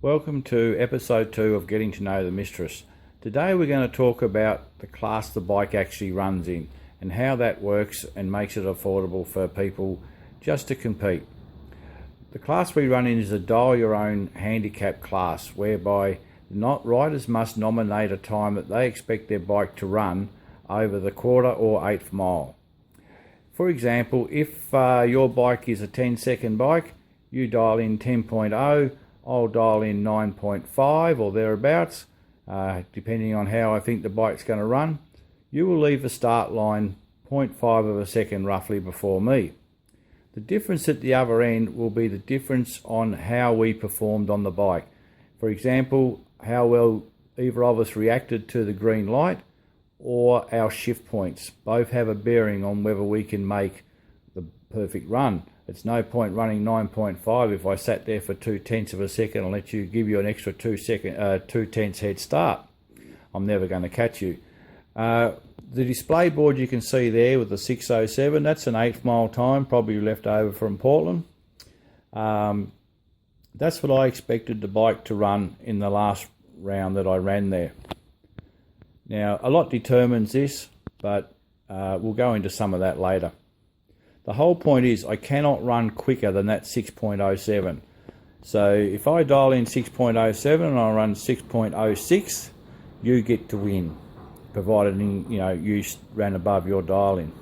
Welcome to episode 2 of Getting to Know the Mistress. Today we're going to talk about the class the bike actually runs in and how that works and makes it affordable for people just to compete. The class we run in is a dial your own handicap class whereby riders must nominate a time that they expect their bike to run over the quarter or eighth mile. For example, if your bike is a 10-second bike, you dial in 10.0, I'll dial in 9.5 or thereabouts, depending on how I think the bike's going to run. You will leave the start line 0.5 of a second roughly before me. The difference at the other end will be the difference on how we performed on the bike. For example, how well either of us reacted to the green light or our shift points. Both have a bearing on whether we can make the perfect run. It's no point running 9.5 if I sat there for 0.2 of a second and let you give you an extra 0.2 head start. I'm never going to catch you. The display board you can see there with the 6:07, that's an 8th mile time, probably left over from Portland. That's what I expected the bike to run in the last round that I ran there. Now, a lot determines this, but we'll go into some of that later. The whole point is I cannot run quicker than that 6.07. So if I dial in 6.07 and I run 6.06, you get to win, provided you ran above your dial in.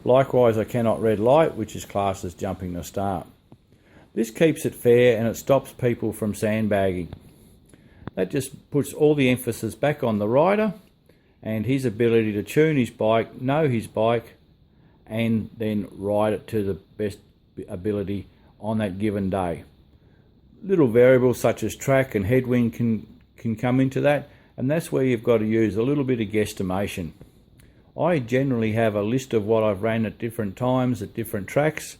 Likewise, I cannot red light, which is classed as jumping the start. This keeps it fair and it stops people from sandbagging. That just puts all the emphasis back on the rider and his ability to tune his bike, know his bike, and then ride it to the best ability on that given day. Little variables such as track and headwind can come into that, and that's where you've got to use a little bit of guesstimation. I generally have a list of what I've ran at different times at different tracks,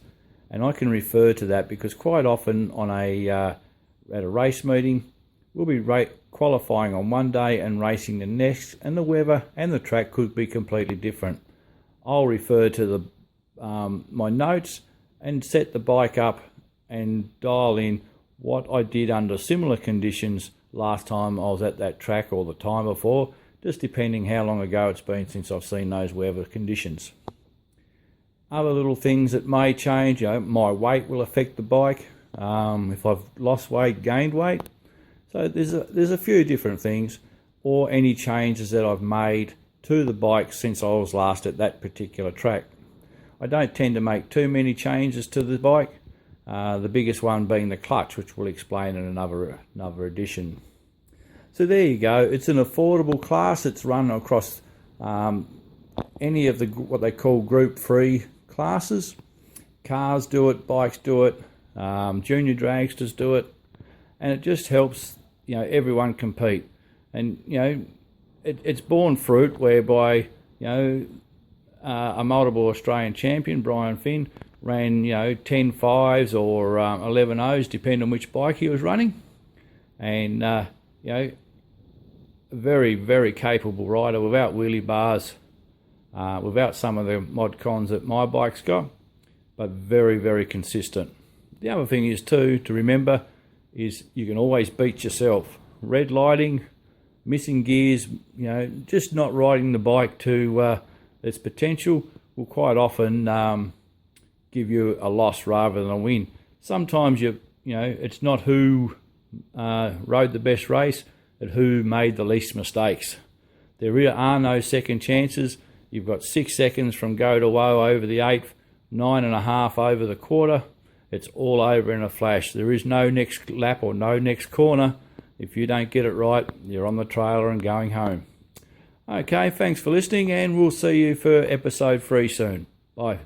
and I can refer to that because quite often on at a race meeting we'll be qualifying on one day and racing the next, and the weather and the track could be completely different. I'll refer to my notes and set the bike up and dial in what I did under similar conditions last time I was at that track or the time before, just depending how long ago it's been since I've seen those weather conditions. Other little things that may change, my weight will affect the bike. If I've lost weight, gained weight. So there's a few different things, or any changes that I've made to the bike since I was last at that particular track. I don't tend to make too many changes to the bike, the biggest one being the clutch, which we'll explain in another edition. So there you go. It's an affordable class. It's run across any of what they call group 3 classes. Cars do it, bikes do it, junior dragsters do it, and it just helps everyone compete. And it's borne fruit whereby a multiple Australian champion, Brian Finn, ran 10 5s or 11 0s, depending on which bike he was running, and very, very capable rider without wheelie bars, without some of the mod cons that my bike's got, but very, very consistent. The other thing is too to remember is you can always beat yourself. Red lighting, missing gears, just not riding the bike to its potential will quite often give you a loss rather than a win. Sometimes it's not who rode the best race, but who made the least mistakes. There are no second chances. You've got 6 seconds from go to woe over the 8th, 9.5 over the quarter. It's all over in a flash. There is no next lap or no next corner. If you don't get it right, you're on the trailer and going home. Okay, thanks for listening, and we'll see you for episode 3 soon. Bye.